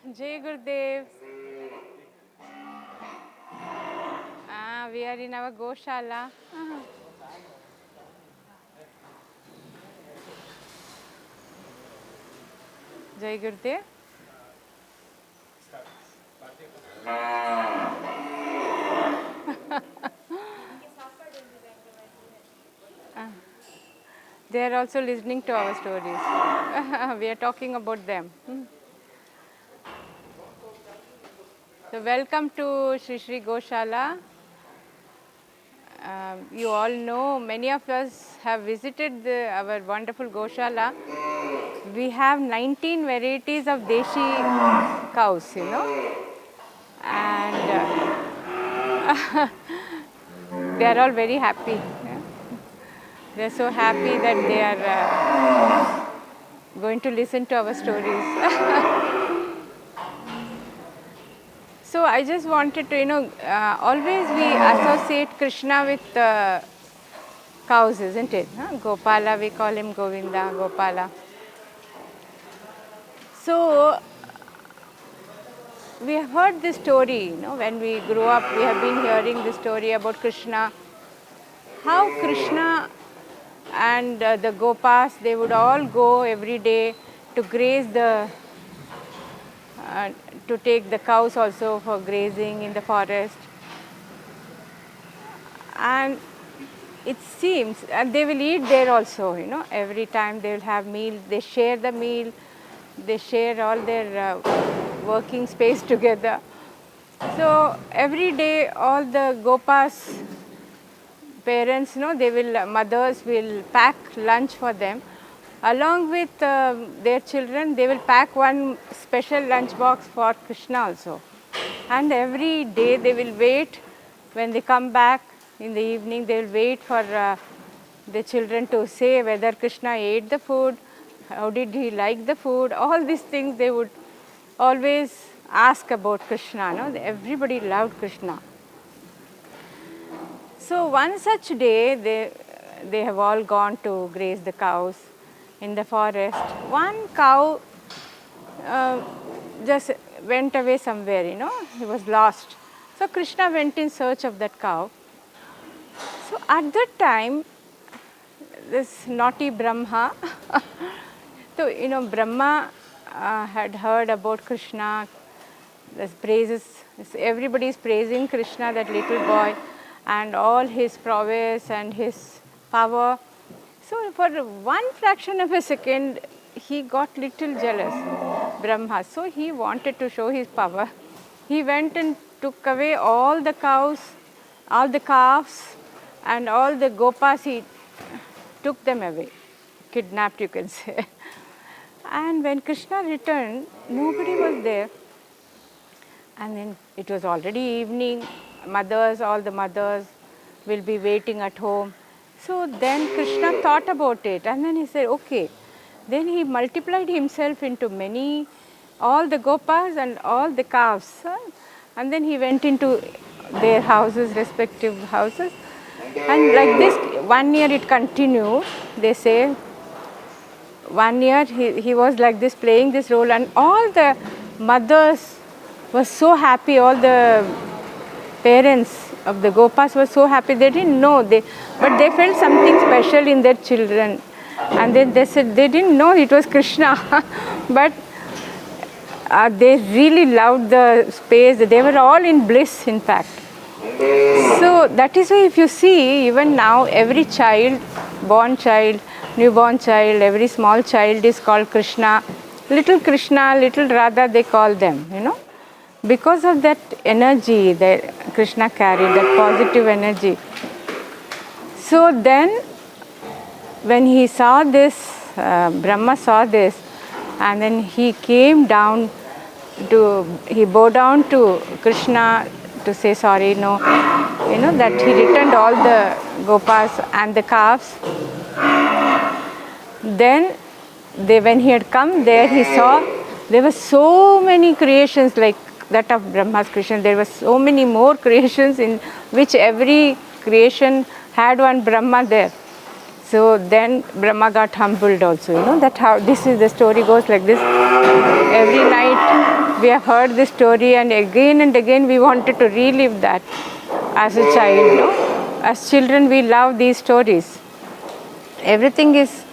Jai Gurudev. We are in our Gaushala. Jai Gurudev. They are also listening to our stories. We are talking about them. So welcome to Shri Shri Gaushala. You all know, many of us have visited our wonderful Gaushala. We have 19 varieties of Deshi cows, and they are all very happy. They are so happy that they are going to listen to our stories. So I just wanted to, always we associate Krishna with cows, isn't it? Gopala, we call him Govinda, Gopala. So we have heard this story, when we grew up, we have been hearing this story about Krishna. How Krishna and the Gopas, they would all go every day to graze to take the cows also for grazing in the forest. And it seems, and they will eat there also, every time they will have meal, they share the meal, they share all their working space together. So every day all the Gopas parents, mothers will pack lunch for them. Along with their children, they will pack one special lunch box for Krishna also. And every day they will wait, when they come back in the evening, they will wait for the children to say whether Krishna ate the food, how did he like the food, all these things they would always ask about Krishna. Everybody loved Krishna. So one such day, they have all gone to graze the cows in the forest. One cow just went away somewhere, he was lost. So Krishna went in search of that cow. So at that time, this naughty Brahma, so Brahma had heard about Krishna, the praises, everybody is praising Krishna, that little boy, and all his prowess and his power. So for one fraction of a second, he got little jealous, Brahma. So he wanted to show his power. He went and took away all the cows, all the calves, and all the Gopas. He took them away, kidnapped, you can say. And when Krishna returned, nobody was there. And then it was already evening. All the mothers will be waiting at home. So then Krishna thought about it, and then he said, okay. Then he multiplied himself into all the Gopas and all the calves. And then he went into their houses, respective houses. And like this, 1 year it continued, they say. 1 year he was like this, playing this role, and all the mothers were so happy, all the parents of the Gopas were so happy. They didn't know, but they felt something special in their children. And then they said they didn't know it was Krishna, but they really loved the space. They were all in bliss, in fact. So that is why if you see, even now, every child, born child, newborn child, every small child is called Krishna, little Radha, they call them, because of that energy that Krishna carried, that positive energy. So then, when he saw this, Brahma saw this, and then he came down he bowed down to Krishna to say sorry, that he returned all the Gopas and the calves. Then, when he had come there, he saw there were so many creations like that of Brahma's creation. There were so many more creations in which every creation had one Brahma there. So then Brahma got humbled also, that how this is the story goes like this. Every night We have heard this story and again we wanted to relive that as a child. No? As children, we love these stories. Everything is,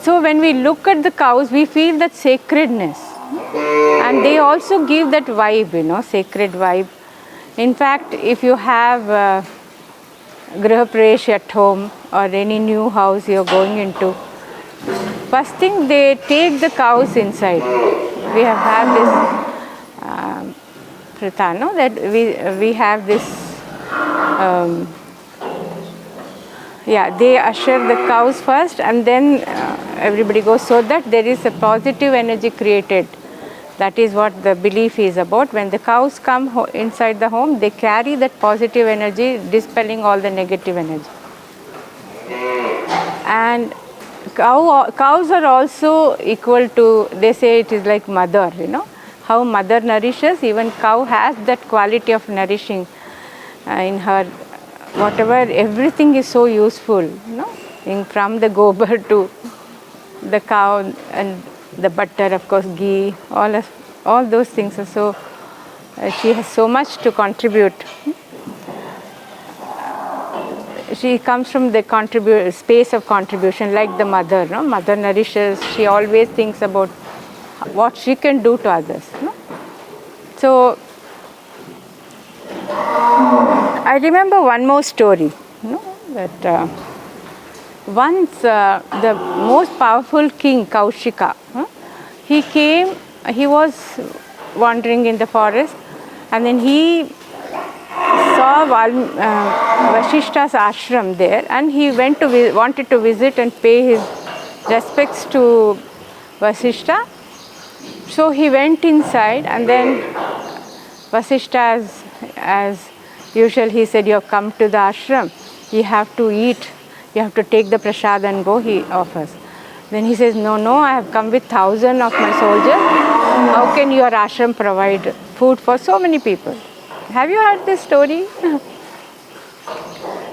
so when we look at the cows, we feel that sacredness. And they also give that vibe, sacred vibe. In fact, if you have Griha Pravesh at home or any new house you're going into, first thing they take the cows inside. We have had this pratha, no? That we have this, they usher the cows first and then everybody goes, so that there is a positive energy created. That is what the belief is about. When the cows come inside the home, they carry that positive energy, dispelling all the negative energy. And cows are also equal to, they say it is like mother, how mother nourishes, even cow has that quality of nourishing in her. Whatever, everything is so useful, from the gobar to the cow and the butter, of course, ghee, all those things are so, she has so much to contribute. She comes from the space of contribution, like the mother, Mother nourishes, she always thinks about what she can do to others, So, I remember one more story, that once the most powerful king, Kaushika, he came, he was wandering in the forest, and then he saw Vashishta's ashram there, and he wanted to visit and pay his respects to Vasishta. So he went inside, and then Vasishta, as usual, he said, "You have come to the ashram, you have to eat. You have to take the prasad and go," he offers. Then he says, no, I have come with 1,000 of my soldiers. How can your ashram provide food for so many people? Have you heard this story?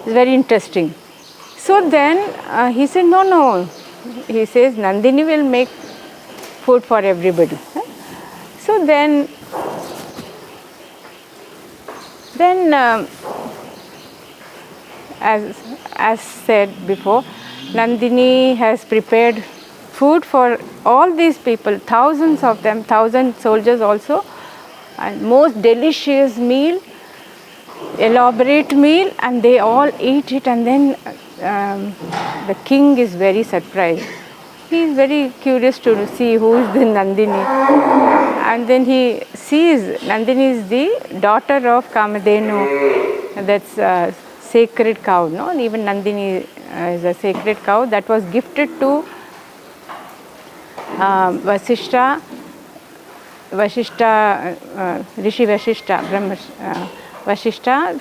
It's very interesting. So then he said, no. He says, Nandini will make food for everybody. So then as said before, Nandini has prepared food for all these people, thousands of them, 1,000 soldiers also, and most delicious meal, elaborate meal, and they all eat it, and then the king is very surprised. He is very curious to see who is the Nandini, and then he sees Nandini is the daughter of Kamadhenu, that's sacred cow, and even Nandini is a sacred cow that was gifted to Vasishta, Rishi Vasishta, Brahma Vasishta,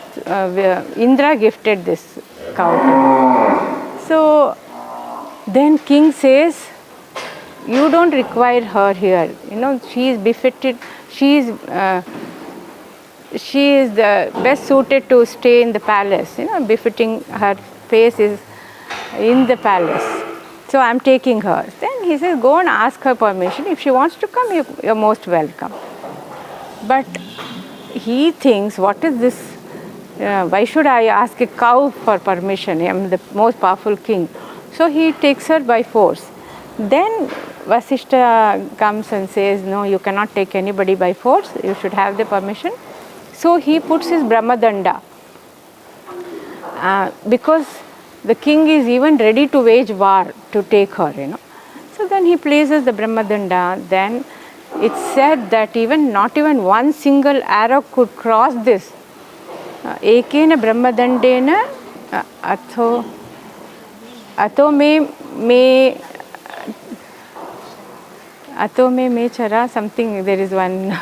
Indra gifted this cow to. So then king says, you don't require her here, she is befitted, she is the best suited to stay in the palace, befitting her face is in the palace. So I'm taking her. Then he says, go and ask her permission. If she wants to come, you're most welcome. But he thinks, what is this? Why should I ask a cow for permission? I'm the most powerful king. So he takes her by force. Then Vasishta comes and says, no, you cannot take anybody by force. You should have the permission. So he puts his Brahma Danda. Because the king is even ready to wage war to take her, So then he places the Brahma Danda. Then it's said that not even one single arrow could cross this. Ekena Brahma Dandena atho me chara, something, there is one.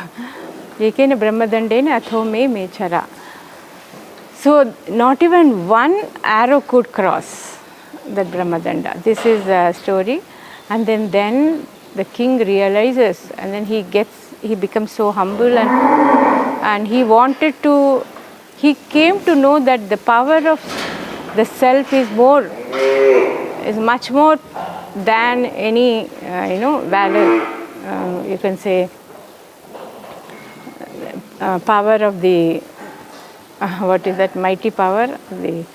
Ekena Brahma Dandena atho me chara. So not even one arrow could cross that Brahma Danda. This is the story. And then the king realizes, and then he becomes so humble, and he came to know that the power of the self is much more than any, valor, you can say, power of the, what is that, mighty power, the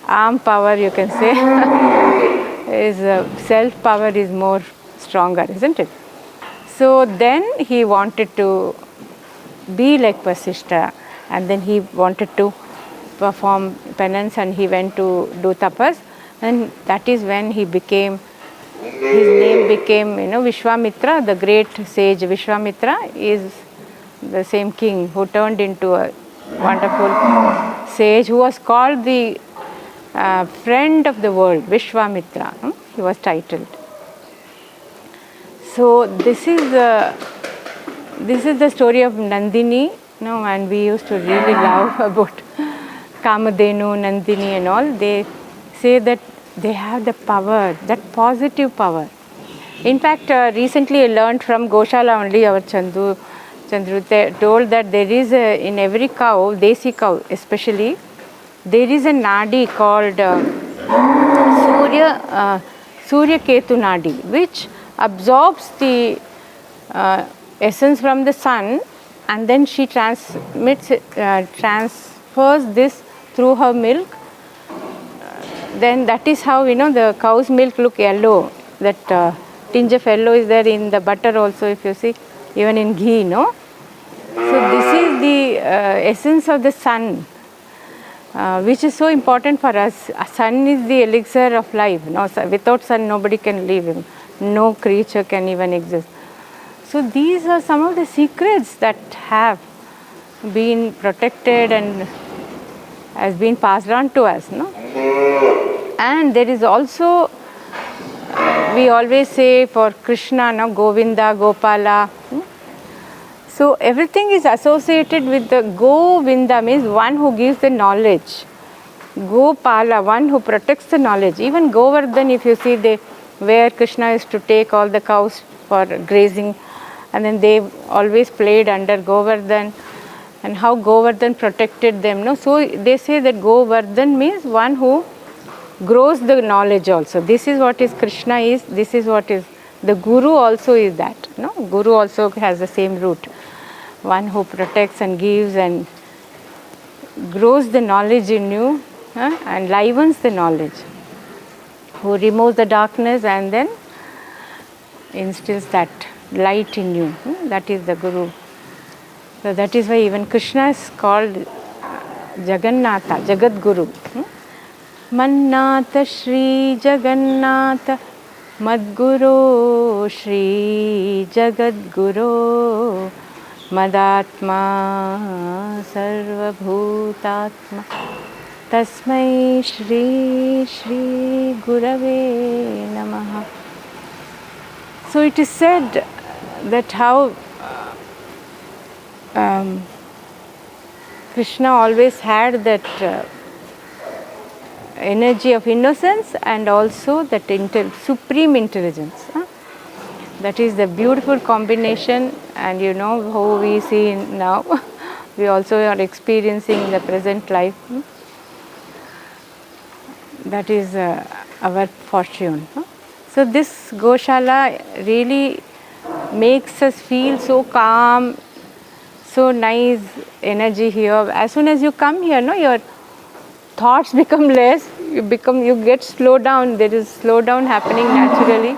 arm power you can say, is self power is more stronger, isn't it? So then he wanted to be like Vasishtha, and then he wanted to perform penance, and he went to do tapas, and that is when he became, his name became, Vishwamitra, the great sage. Vishwamitra is the same king who turned into a wonderful sage, who was called the friend of the world, Vishwamitra. He was titled. So this is the story of Nandini, and we used to really love about Kamadhenu, Nandini and all. They say that they have the power, that positive power. In fact, recently I learned from Gaushala only, our Chandru told that there is in every cow, desi cow especially, there is a nadi called Surya Ketu nadi, which absorbs the essence from the sun, and then she transfers this through her milk. Then that is how the cow's milk look yellow. That tinge of yellow is there in the butter also, if you see, even in ghee, no. So this is the essence of the sun, which is so important for us. Sun is the elixir of life. No, without sun nobody can live. No creature can even exist. So these are some of the secrets that have been protected and has been passed on to us, no? And there is also, we always say for Krishna, no, Govinda, Gopala. So everything is associated with the Govinda, means one who gives the knowledge. Gopala, one who protects the knowledge. Even Govardhan, if you see, where Krishna used to take all the cows for grazing, and then they always played under Govardhan, and how Govardhan protected them. No? So they say that Govardhan means one who grows the knowledge also. This is what is Krishna is, this is what is the Guru also is that. No? Guru also has the same root. One who protects and gives and grows the knowledge in you, and livens the knowledge. Who removes the darkness and then instills that light in you. That is the Guru. So that is why even Krishna is called Jagannatha, Jagat Guru. Mannatha Shri Jagannatha Madguru Shri Jagat Guru Madatma Sarva Bhutatma Tasmai Shri Shri Gurave Namaha. So it is said that how Krishna always had that energy of innocence and also that supreme intelligence. That is the beautiful combination, and how we see now. We also are experiencing in the present life. That is our fortune. So this Gaushala really makes us feel so calm, so nice energy here. As soon as you come here, your thoughts become less, you get slowed down. There is slowdown happening naturally,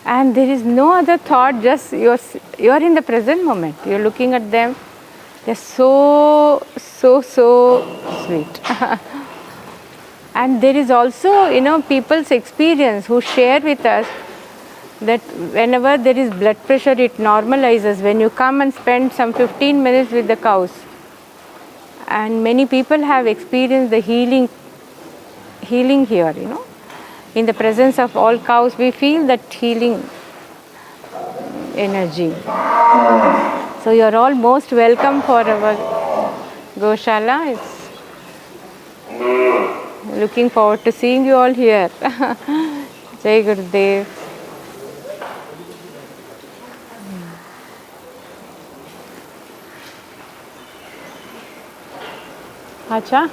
and there is no other thought, just you are in the present moment. You are looking at them. They are so sweet. And there is also, people's experience who share with us that whenever there is blood pressure, it normalizes when you come and spend some 15 minutes with the cows. And many people have experienced the healing here, In the presence of all cows, we feel that healing energy. So you are all most welcome for our Gaushala. Looking forward to seeing you all here. Jai Gurudev. Acha.